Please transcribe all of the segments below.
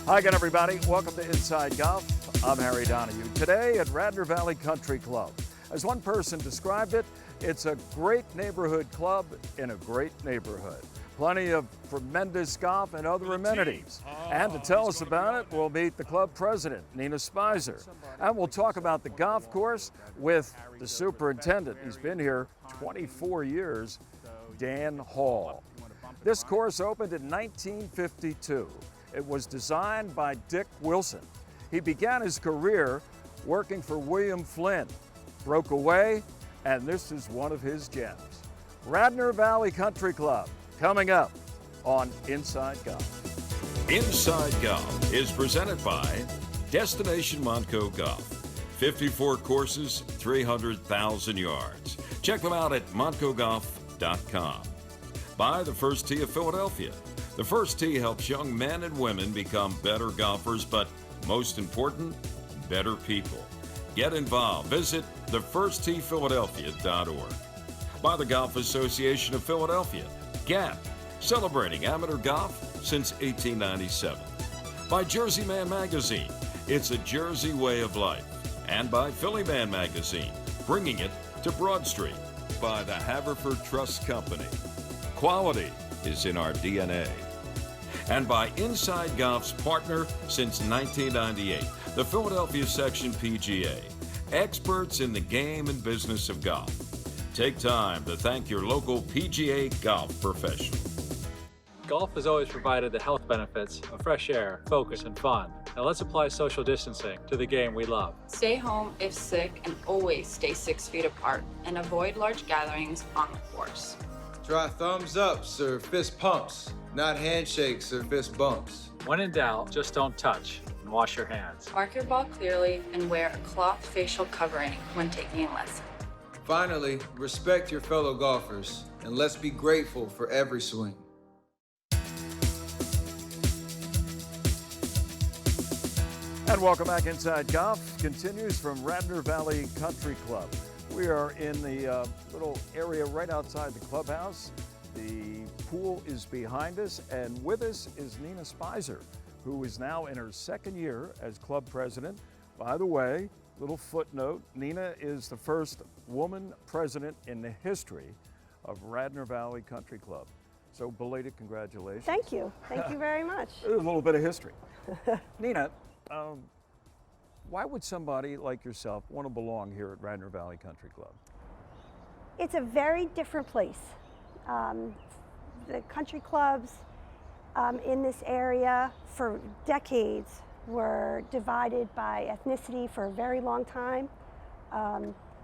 Hi again, everybody. Welcome to Inside Golf. I'm Harry Donahue. Today at Radnor Valley Country Club. As one person described it, it's a great neighborhood club in a great neighborhood. Plenty of tremendous golf and other amenities. And to tell us about it, we'll meet the club president, Nina Spicer. And we'll talk about the golf course with the superintendent. He's been here 24 years, Dan Hall. This course opened in 1952. It was designed by Dick Wilson. He began his career working for William Flynn, broke away, and this is one of his gems. Radnor Valley Country Club, coming up on Inside Golf. Inside Golf is presented by Destination Montco Golf. 54 courses, 300,000 yards. Check them out at montcogolf.com. By the First Tee of Philadelphia. The First Tee helps young men and women become better golfers, but most important, better people. Get involved. Visit thefirstteephiladelphia.org. By the Golf Association of Philadelphia, GAP, celebrating amateur golf since 1897. By Jersey Man Magazine, it's a Jersey way of life. And by Philly Man Magazine, bringing it to Broad Street. By the Haverford Trust Company. Quality is in our DNA. And by Inside Golf's partner since 1998, the Philadelphia Section PGA, experts in the game and business of golf. Take time to thank your local PGA golf professional. Golf has always provided the health benefits of fresh air, focus, and fun. Now let's apply social distancing to the game we love. Stay home if sick and always stay 6 feet apart and avoid large gatherings on the course. Try thumbs ups or fist pumps, not handshakes or fist bumps. When in doubt, just don't touch and wash your hands. Mark your ball clearly and wear a cloth facial covering when taking a lesson. Finally, respect your fellow golfers and let's be grateful for every swing. And welcome back. Inside Golf continues from Radnor Valley Country Club. We are in the little area right outside the clubhouse. The pool is behind us, and with us is Nina Spicer, who is now in her second year as club president. By the way, little footnote, Nina is the first woman president in the history of Radnor Valley Country Club. So belated congratulations. Thank you. Thank you very much. A little bit of history. Nina, why would somebody like yourself want to belong here at Radnor Valley Country Club? It's a very different place. The country clubs in this area for decades were divided by ethnicity for a very long time.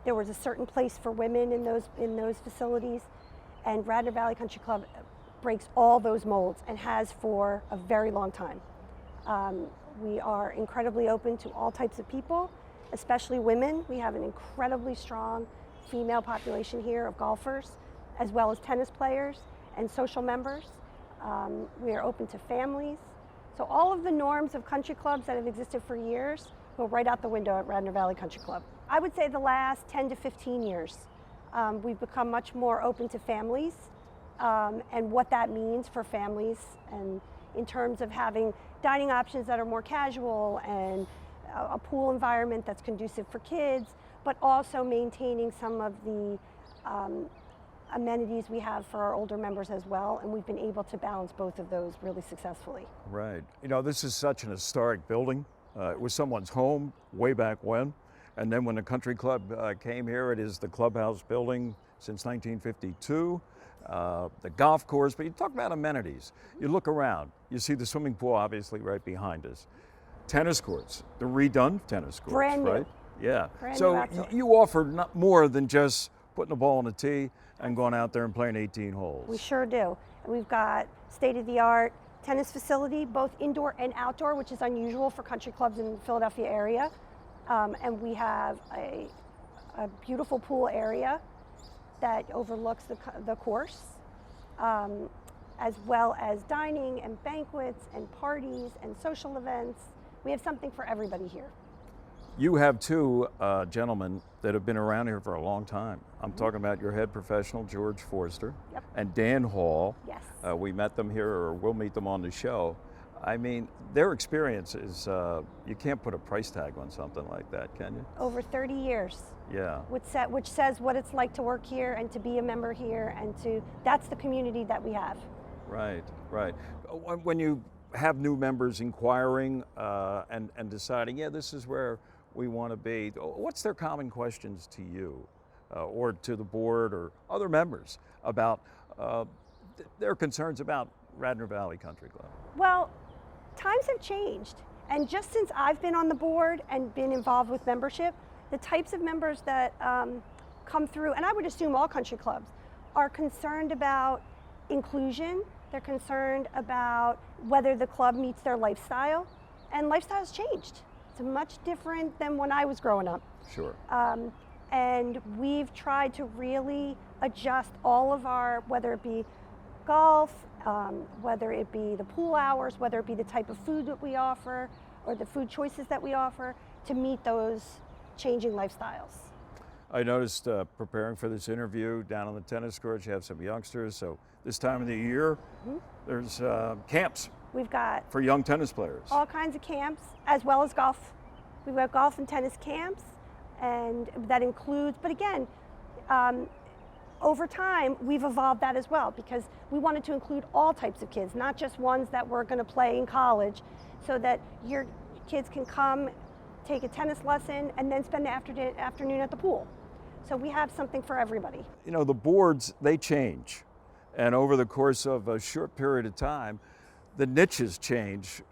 There was a certain place for women in those facilities, and Radnor Valley Country Club breaks all those molds and has for a very long time. We are incredibly open to all types of people, especially women. We have an incredibly strong female population here of golfers, as well as tennis players and social members. We are open to families. So all of the norms of country clubs that have existed for years go right out the window at Radnor Valley Country Club. I would say the last 10 to 15 years, we've become much more open to families and what that means for families, and in terms of having dining options that are more casual and a pool environment that's conducive for kids, but also maintaining some of the amenities we have for our older members as well, and we've been able to balance both of those really successfully. Right. You know, this is such an historic building. It was someone's home way back when, and then when the country club came here, it is the clubhouse building since 1952. The golf course, but you talk about amenities. You look around, you see the swimming pool obviously right behind us. Tennis courts, the redone tennis courts, Brand new. right? Yeah. Brand So new outdoor. you offer not more than just putting the ball on the tee and going out there and playing 18 holes. We sure do. We've got state-of-the-art tennis facility, both indoor and outdoor, which is unusual for country clubs in the Philadelphia area. And we have a beautiful pool area that overlooks the course, as well as dining and banquets and parties and social events. We have something for everybody here. You have two gentlemen that have been around here for a long time. I'm talking about your head professional, George Forster, Yep. and Dan Hall. Yes. We met them here, or we'll meet them on the show. I mean, their experience is, you can't put a price tag on something like that, can you? Over 30 years. Yeah. Which says what it's like to work here and to be a member here, and that's the community that we have. Right, right. When you have new members inquiring and deciding, yeah, this is where we want to be, what's their common questions to you or to the board or other members about their concerns about Radnor Valley Country Club? Well, times have changed, and just since I've been on the board and been involved with membership, the types of members that come through, and I would assume all country clubs, are concerned about inclusion. They're concerned about whether the club meets their lifestyle, and lifestyle's changed. It's much different than when I was growing up. Sure. And we've tried to really adjust all of our, whether it be golf, whether it be the pool hours, whether it be the type of food that we offer, or the food choices that we offer, to meet those changing lifestyles. I noticed preparing for this interview down on the tennis courts, you have some youngsters, so this time of the year, there's camps We've got for young tennis players. all kinds of camps, as well as golf. We've got golf and tennis camps, and that includes, but again, over time, we've evolved that as well, because we wanted to include all types of kids, not just ones that were going to play in college, so that your kids can come, take a tennis lesson, and then spend the afternoon at the pool. So we have something for everybody. You know, the boards, they change. And over the course of a short period of time, the niches change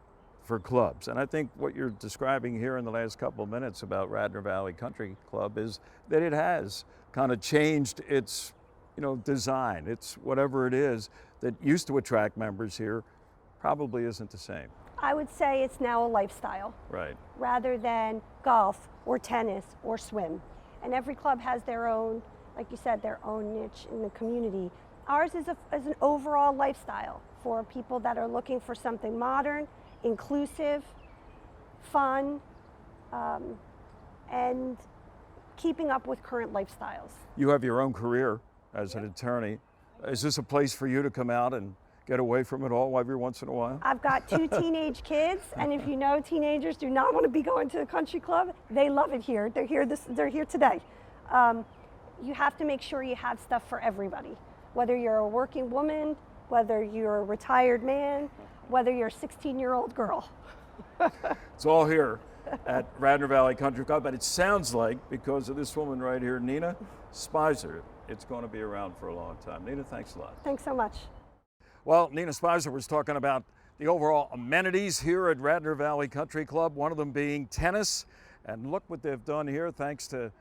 for clubs. And I think what you're describing here in the last couple of minutes about Radnor Valley Country Club is that it has kind of changed its, design. It's whatever it is that used to attract members here probably isn't the same. I would say it's now a lifestyle. Right. Rather than golf or tennis or swim. And every club has their own, like you said, their own niche in the community. Ours is an overall lifestyle for people that are looking for something modern, inclusive, fun, and keeping up with current lifestyles. You have your own career as an attorney. Is this a place for you to come out and get away from it all every once in a while? I've got 2 teenage kids, and if you know, teenagers do not want to be going to the country club. They love it here. They're here today. You have to make sure you have stuff for everybody. Whether you're a working woman, whether you're a retired man, whether you're a 16-year-old girl. It's all here at Radnor Valley Country Club, but it sounds like, because of this woman right here, Nina Spicer, it's going to be around for a long time. Nina, thanks a lot. Thanks so much. Well, Nina Spicer was talking about the overall amenities here at Radnor Valley Country Club, one of them being tennis. And look what they've done here, thanks to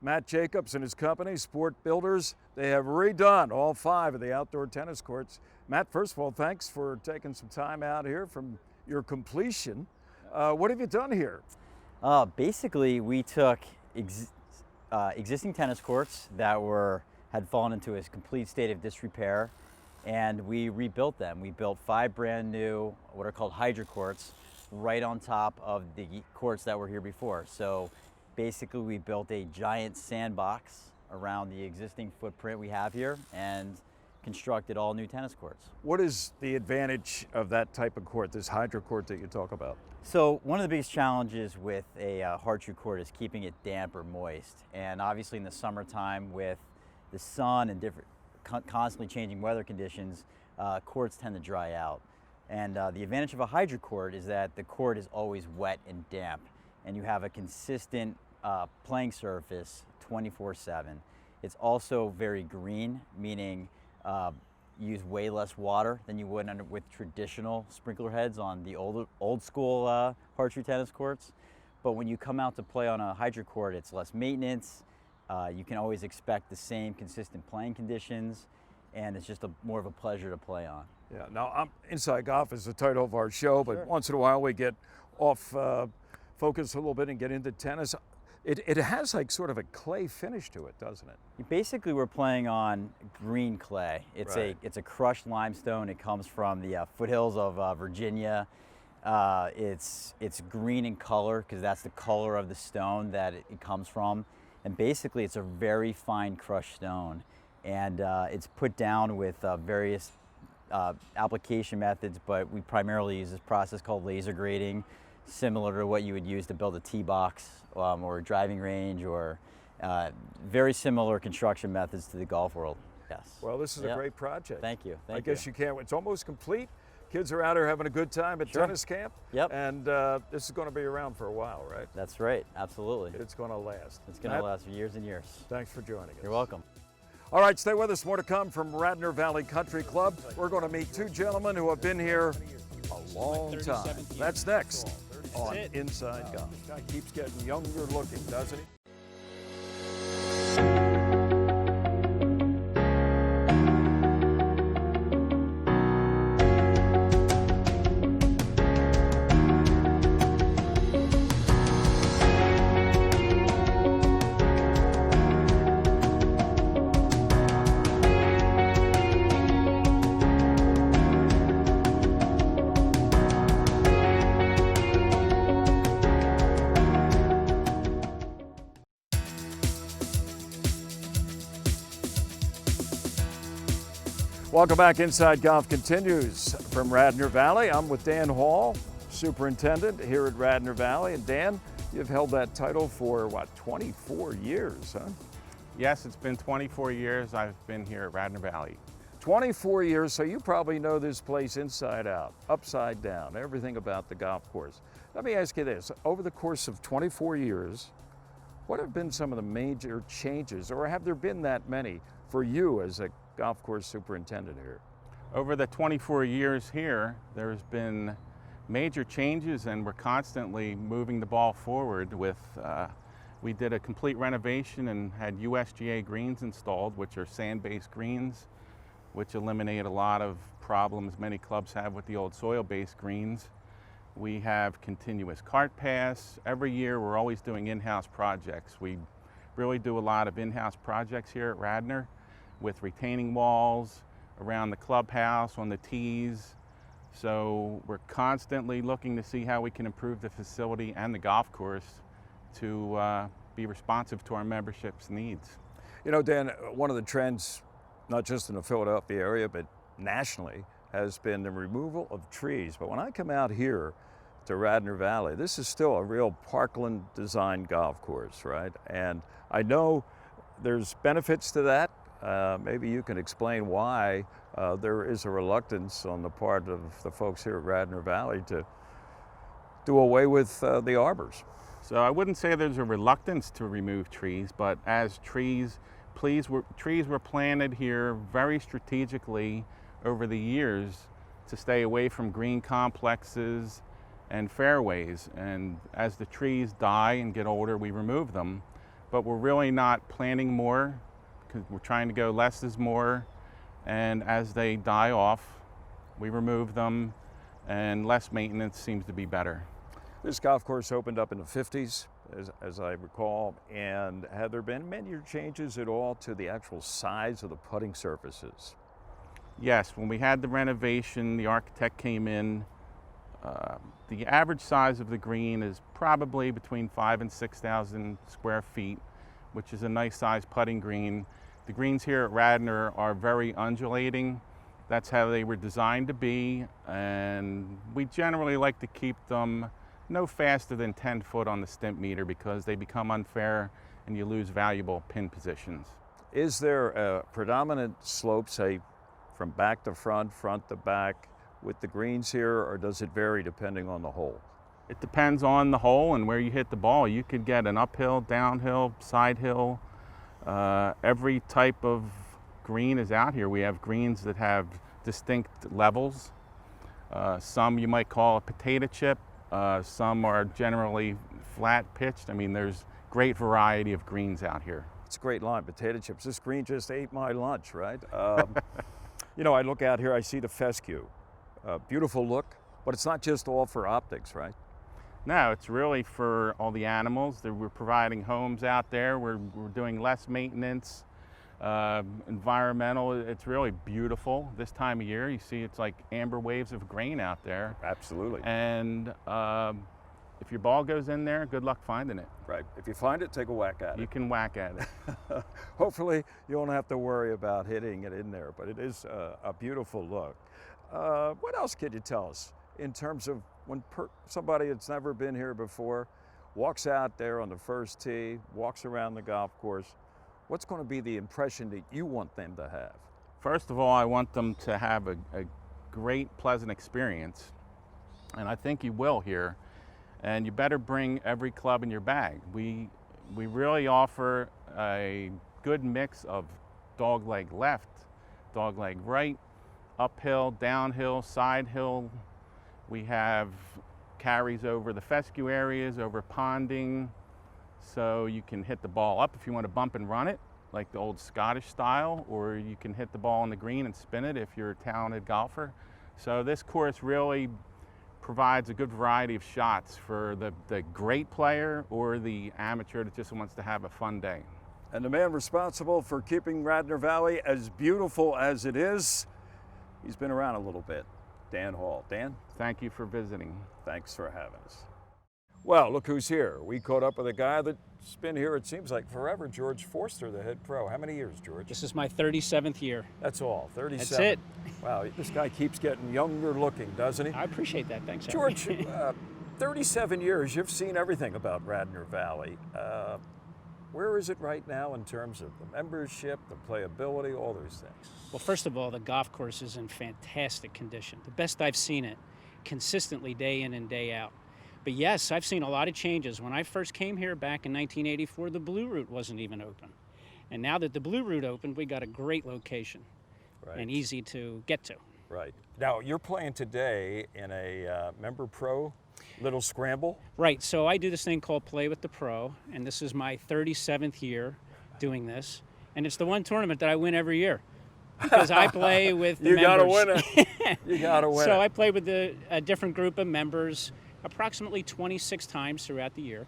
Matt Jacobs and his company, Sport Builders. They have redone all 5 of the outdoor tennis courts. Matt, first of all, thanks for taking some time out here from your completion. What have you done here? Basically, we took existing tennis courts that had fallen into a complete state of disrepair, and we rebuilt them. We built 5 brand new, what are called hydro courts, right on top of the courts that were here before. So basically, we built a giant sandbox around the existing footprint we have here and constructed all new tennis courts. What is the advantage of that type of court, this hydro court that you talk about? So one of the biggest challenges with a hard-shoe court is keeping it damp or moist. And obviously in the summertime with the sun and different constantly changing weather conditions, courts tend to dry out. And the advantage of a hydro court is that the court is always wet and damp, and you have a consistent playing surface 24/7. It's also very green, meaning you use way less water than you would with traditional sprinkler heads on the old school hard-shoe tennis courts. But when you come out to play on a hydro court, it's less maintenance. You can always expect the same consistent playing conditions, and it's just more of a pleasure to play on. Yeah, now Inside Golf is the title of our show, but Sure. Once in a while we get off focus a little bit and get into tennis. It has like sort of a clay finish to it, doesn't it? Basically, we're playing on green clay. It's Right. it's a crushed limestone. It comes from the foothills of Virginia. It's green in color because that's the color of the stone that it comes from. And basically, it's a very fine crushed stone, and it's put down with various application methods, but we primarily use this process called laser grading, similar to what you would use to build a tee box or a driving range, or very similar construction methods to the golf world. Yes. Well, this is a great project. Thank you. I guess you can't. It's almost complete. Kids are out here having a good time at tennis camp. Yep. And this is going to be around for a while, right? That's right. Absolutely. It's going to last. It's going to last for years and years. Thanks for joining us. You're welcome. All right, stay with us. More to come from Radnor Valley Country Club. We're going to meet two gentlemen who have been here a long time. That's next on Inside Golf. This guy keeps getting younger looking, doesn't he? Welcome back. Inside Golf continues from Radnor Valley. I'm with Dan Hall, superintendent here at Radnor Valley. And Dan, you've held that title for, what, 24 years, huh? Yes, it's been 24 years I've been here at Radnor Valley. 24 years, so you probably know this place inside out, upside down, everything about the golf course. Let me ask you this. Over the course of 24 years, what have been some of the major changes, or have there been that many for you as a golf course superintendent here? Over the 24 years here, there's been major changes, and we're constantly moving the ball forward with, we did a complete renovation and had USGA greens installed, which are sand-based greens, which eliminate a lot of problems many clubs have with the old soil-based greens. We have continuous cart paths. Every year we're always doing in-house projects. We really do a lot of in-house projects here at Radnor, with retaining walls around the clubhouse, on the tees. So we're constantly looking to see how we can improve the facility and the golf course to be responsive to our membership's needs. You know, Dan, one of the trends, not just in the Philadelphia area, but nationally, has been the removal of trees. But when I come out here to Radnor Valley, this is still a real Parkland designed golf course, right? And I know there's benefits to that. Maybe you can explain why there is a reluctance on the part of the folks here at Radnor Valley to do away with the arbors. So I wouldn't say there's a reluctance to remove trees, but as trees were planted here very strategically over the years to stay away from green complexes and fairways. And as the trees die and get older, we remove them. But we're really not planting more, because we're trying to go less is more. And as they die off, we remove them, and less maintenance seems to be better. This golf course opened up in the 50s, as I recall, and have there been major changes at all to the actual size of the putting surfaces? Yes, when we had the renovation, the architect came in. The average size of the green is probably between 5,000 and 6,000 square feet, which is a nice size putting green. The greens here at Radnor are very undulating. That's how they were designed to be, and we generally like to keep them no faster than 10 foot on the stimp meter, because they become unfair and you lose valuable pin positions. Is there a predominant slope, say, from back to front, front to back, with the greens here, or does it vary depending on the hole? It depends on the hole and where you hit the ball. You could get an uphill, downhill, side hill. Every type of green is out here. We have greens that have distinct levels. Some you might call a potato chip. Some are generally flat pitched. I mean, there's great variety of greens out here. It's a great line, potato chips. This green just ate my lunch, right? You know, I look out here, I see the fescue. Beautiful look, but it's not just all for optics, right? No, it's really for all the animals. We're providing homes out there. We're doing less maintenance, environmental. It's really beautiful this time of year. You see it's like amber waves of grain out there. Absolutely. And if your ball goes in there, good luck finding it. Right. If you find it, take a whack at You it. can whack at it. Hopefully, you won't have to worry about hitting it in there, but it is a beautiful look. What else can you tell us in terms of when somebody that's never been here before walks out there on the first tee, walks around the golf course, what's going to be the impression that you want them to have? First of all, I want them to have a great, pleasant experience, and I think you will here. And you better bring every club in your bag. We really offer a good mix of dogleg left, dogleg right, uphill, downhill, side hill. We have carries over the fescue areas, over ponding, so you can hit the ball up if you want to bump and run it, like the old Scottish style, or you can hit the ball on the green and spin it if you're a talented golfer. So this course really provides a good variety of shots for the great player or the amateur that just wants to have a fun day. And the man responsible for keeping Radnor Valley as beautiful as it is, he's been around a little bit, Dan Hall. Dan? Thank you for visiting. Thanks for having us. Well, look who's here. We caught up with a guy that's been here, it seems like forever, George Forster, the head pro. How many years, George? This is my 37th year. That's all, 37. That's it. Wow, this guy keeps getting younger looking, doesn't he? I appreciate that. Thanks, George, Harry. 37 years, you've seen everything about Radnor Valley. Where is it right now in terms of the membership, the playability, all those things? Well, first of all, the golf course is in fantastic condition. The best I've seen it, consistently day in and day out. But yes, I've seen a lot of changes. When I first came here back in 1984, the Blue Route wasn't even open. And now that the Blue Route opened, we got a great location and easy to get to. Right. Now, you're playing today in a member pro little scramble? Right, so I do this thing called Play with the Pro, and this is my 37th year doing this. And it's the one tournament that I win every year because I play with the You members. gotta win it. You gotta win it. So I play with a different group of members approximately 26 times throughout the year.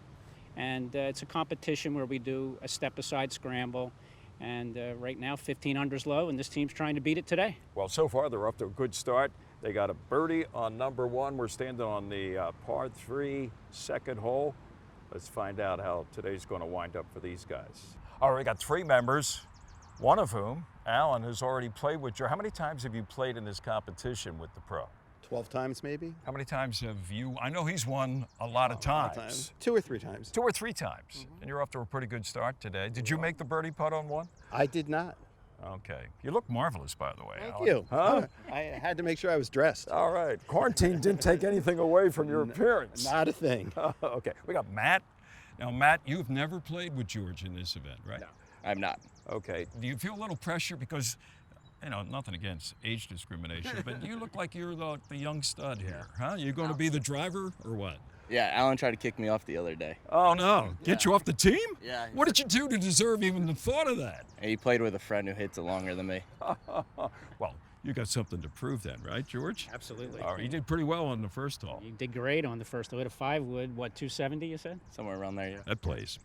And it's a competition where we do a step-aside scramble. And right now, 15 under's low, and this team's trying to beat it today. Well, so far, they're off to a good start. They got a birdie on number one. We're standing on the par 3 second hole. Let's find out how today's going to wind up for these guys. All right, we got 3 members, one of whom, Alan, has already played with you. How many times have you played in this competition with the pro? 12 times maybe. How many times have you? I know he's won a lot of times. 2 or 3 times. 2 or 3 times. And you're off to a pretty good start today. Did you make the birdie putt on one? I did not. Okay. You look marvelous, by the way, Thank Alan. you. Huh? I had to make sure I was dressed. All right. Quarantine didn't take anything away from your appearance. Not a thing. Okay. We got Matt. Now, Matt, you've never played with George in this event, right? No, I'm not. Okay. Do you feel a little pressure because, you know, nothing against age discrimination, but you look like you're the young stud here, huh? You're going to be the driver or what? Yeah, Alan tried to kick me off the other day. Oh, no. Get you off the team? Yeah. What did you do to deserve even the thought of that? He played with a friend who hits it longer than me. Well, you got something to prove then, right, George? Absolutely. All right, you did pretty well on the first hole. You did great on the first hole. A 5 wood, what, 270 you said? Somewhere around there, yeah. That plays.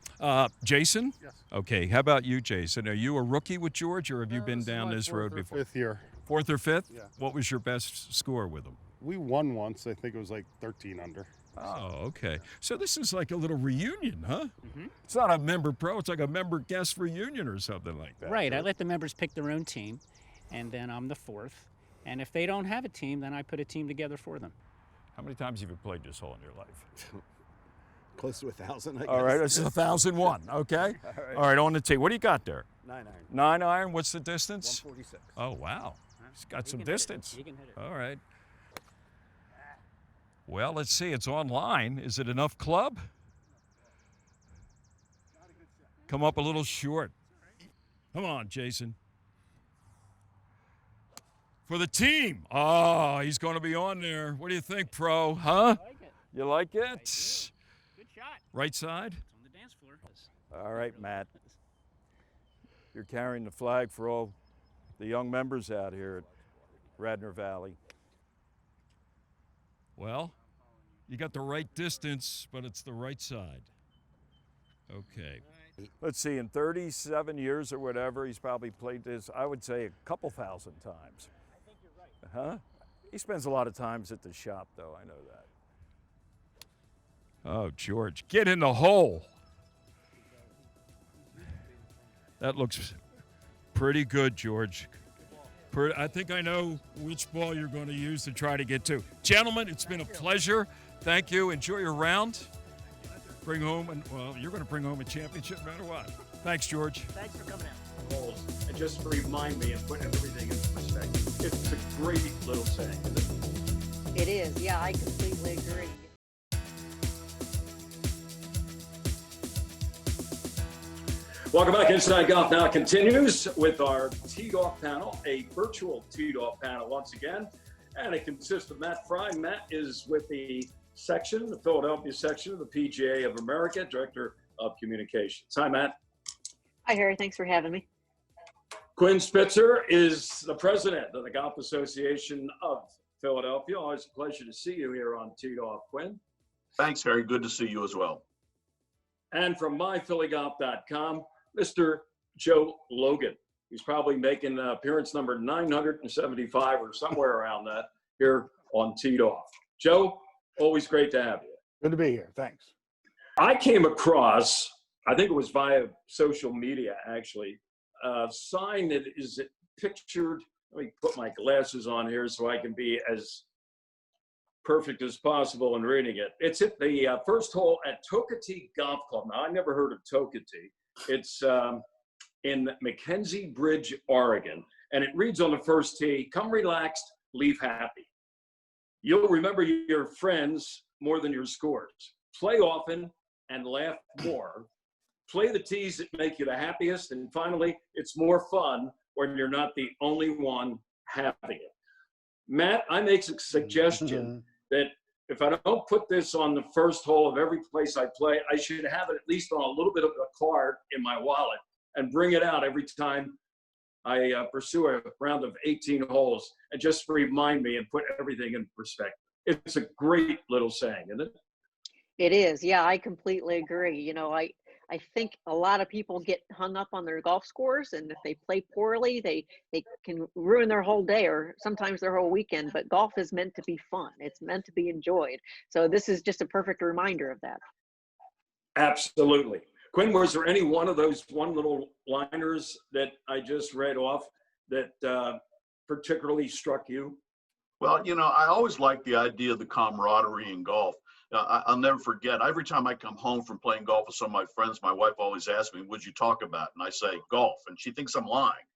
Jason? Yes. Okay, how about you, Jason? Are you a rookie with George, or have you been down this road before? 4th year. 4th or 5th? Yeah. What was your best score with him? We won once. I think it was like 13 under. Oh, okay. So this is like a little reunion, huh? Mm-hmm. It's not a member pro, it's like a member guest reunion or something like that. Right, I let the members pick their own team, and then I'm the 4th. And if they don't have a team, then I put a team together for them. How many times have you played this hole in your life? Close to 1,000, I guess. All right, this is 1,001, okay? All right, on the tee. What do you got there? 9 iron. 9 iron, what's the distance? 146. Oh, wow. He's got some distance. You can hit it. All right. Well, let's see. It's online. Is it enough club? Come up a little short. Come on, Jason. For the team. Oh, he's going to be on there. What do you think, pro? Huh? I like it. You like it? I do. Good shot. Right side? It's on the dance floor. All right, Matt. You're carrying the flag for all the young members out here at Radnor Valley. Well, you got the right distance, but it's the right side. Okay. Let's see, in 37 years or whatever, he's probably played this, I would say, a couple thousand times. I think you're right. Huh? He spends a lot of times at the shop, though, I know that. Oh, George, get in the hole. That looks pretty good, George. I think I know which ball you're going to use to try to get to. Gentlemen, it's been a pleasure. Thank you. Enjoy your round. Bring home, you're going to bring home a championship no matter what. Thanks, George. Thanks for coming out. Balls. And just remind me and put everything in perspective. It's a great little saying, isn't it? It is. Yeah, I completely agree. Welcome back. Inside Golf Now continues with our teed-off panel, a virtual teed-off panel once again, and it consists of Matt Fry. Matt is with the Philadelphia section of the PGA of America, Director of Communications. Hi, Matt. Hi, Harry. Thanks for having me. Quinn Spitzer is the president of the Golf Association of Philadelphia. Always a pleasure to see you here on Teed Off, Quinn. Thanks, Harry. Good to see you as well. And from myphillygolf.com, Mr. Joe Logan. He's probably making appearance number 975 or somewhere around that here on Teed Off. Joe, always great to have you. Good to be here. Thanks. I came across, I think it was via social media actually, a sign that is pictured. Let me put my glasses on here so I can be as perfect as possible in reading it. It's at the first hole at Tokatee Golf Club. Now, I never heard of Tokatee. It's in Mackenzie Bridge, Oregon. And it reads on the first tee, "Come relaxed, leave happy. You'll remember your friends more than your scores. Play often and laugh more. Play the tees that make you the happiest. And finally, it's more fun when you're not the only one having it." Matt, I make a suggestion that if I don't put this on the first hole of every place I play, I should have it at least on a little bit of a card in my wallet and bring it out every time I pursue a round of 18 holes and just remind me and put everything in perspective. It's a great little saying, isn't it? It is. Yeah, I completely agree. You know, I think a lot of people get hung up on their golf scores, and if they play poorly, they can ruin their whole day or sometimes their whole weekend. But golf is meant to be fun. It's meant to be enjoyed. So this is just a perfect reminder of that. Absolutely. Quinn, was there any one of those one little liners that I just read off that particularly struck you? Well, you know, I always like the idea of the camaraderie in golf. I'll never forget, every time I come home from playing golf with some of my friends, my wife always asks me, "What'd you talk about?" And I say, "Golf." And she thinks I'm lying.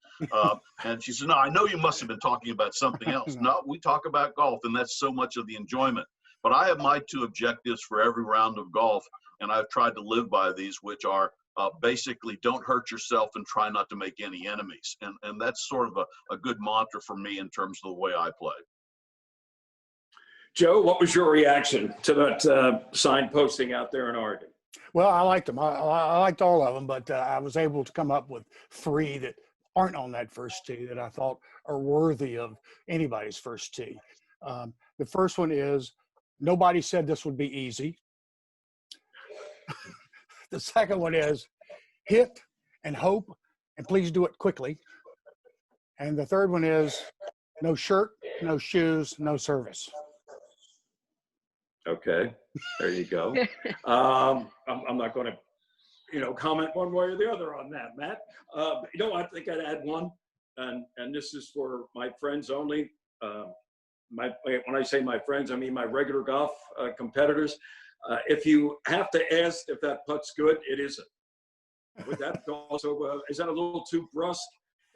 And she says, "No, I know you must have been talking about something else." No, we talk about golf, and that's so much of the enjoyment. But I have my two objectives for every round of golf, and I've tried to live by these, which are basically don't hurt yourself and try not to make any enemies. And that's sort of a good mantra for me in terms of the way I play. Joe, what was your reaction to that sign posting out there in Oregon? Well, I liked them. I liked all of them, but I was able to come up with three that aren't on that first tee that I thought are worthy of anybody's first tee. The first one is, "Nobody said this would be easy." The second one is, "Hit and hope, and please do it quickly." And the third one is, "No shirt, no shoes, no service." Okay, there you go. I'm not going to, comment one way or the other on that, Matt. I think I'd add one, and this is for my friends only. When I say my friends, I mean my regular golf competitors. If you have to ask if that putt's good, it isn't. Would that also, is that a little too brusque,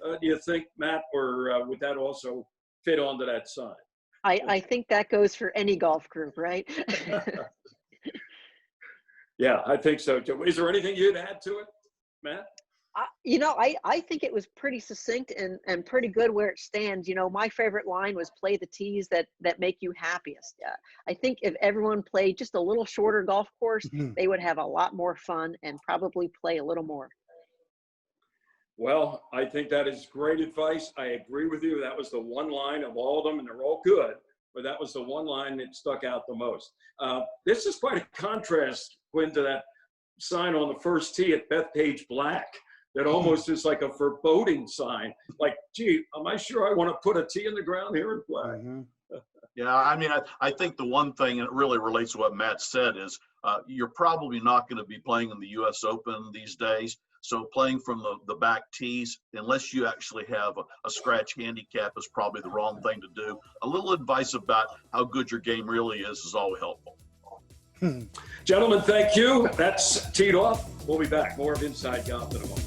do you think, Matt, or would that also fit onto that sign? I think that goes for any golf group, right? Yeah, I think so too. Is there anything you'd add to it, Matt? I think it was pretty succinct and pretty good where it stands. My favorite line was "Play the tees that make you happiest." I think if everyone played just a little shorter golf course, they would have a lot more fun and probably play a little more. Well, I think that is great advice. I agree with you. That was the one line of all of them, and they're all good, but that was the one line that stuck out the most. This is quite a contrast, Quinn, to that sign on the first tee at Bethpage Black that almost is like a foreboding sign. Like, gee, am I sure I want to put a tee in the ground here and play? Yeah, I mean, I think the one thing, and it really relates to what Matt said, is You're probably not going to be playing in the U.S. Open these days. So playing from the back tees, unless you actually have a scratch handicap, is probably the wrong thing to do. A little advice about how good your game really is always helpful. Gentlemen, thank you. That's teed off. We'll be back. More of Inside Golf in a moment.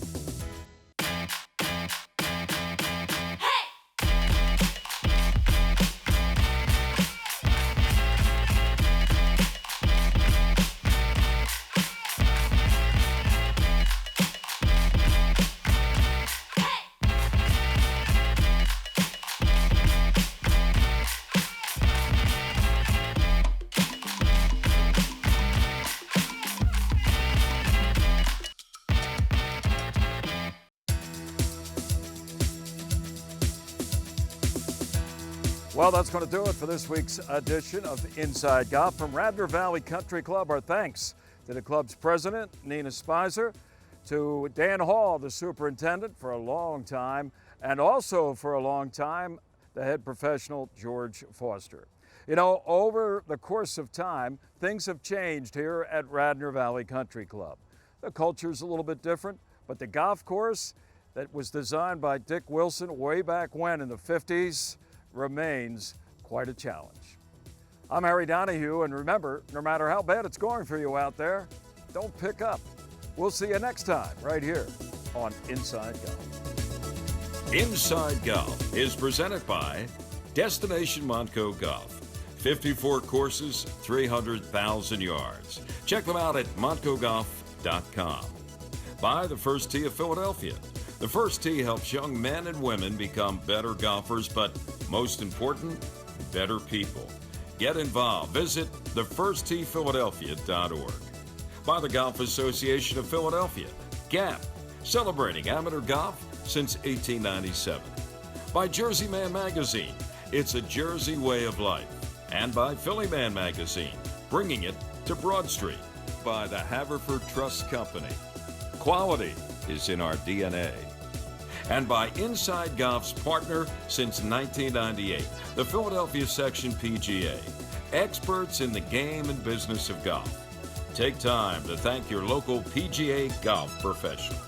Well, that's going to do it for this week's edition of Inside Golf. From Radnor Valley Country Club, our thanks to the club's president, Nina Spicer, to Dan Hall, the superintendent, for a long time, and also for a long time, the head professional, George Foster. You know, over the course of time, things have changed here at Radnor Valley Country Club. The culture's a little bit different, but the golf course that was designed by Dick Wilson way back when in the 50s remains quite a challenge. I'm Harry Donahue, and remember, no matter how bad it's going for you out there, don't pick up. We'll see you next time right here on Inside Golf. Inside Golf is presented by Destination Montco Golf. 54 courses, 300,000 yards. Check them out at montcogolf.com. By the First Tee of Philadelphia. The First Tee helps young men and women become better golfers, but most important, better people. Get involved. Visit thefirsttphiladelphia.org. By the Golf Association of Philadelphia, GAP, celebrating amateur golf since 1897. By Jersey Man Magazine, it's a Jersey way of life. And by Philly Man Magazine, bringing it to Broad Street. By the Haverford Trust Company. Quality is in our DNA. And by Inside Golf's partner since 1998, the Philadelphia Section PGA, experts in the game and business of golf. Take time to thank your local PGA golf professional.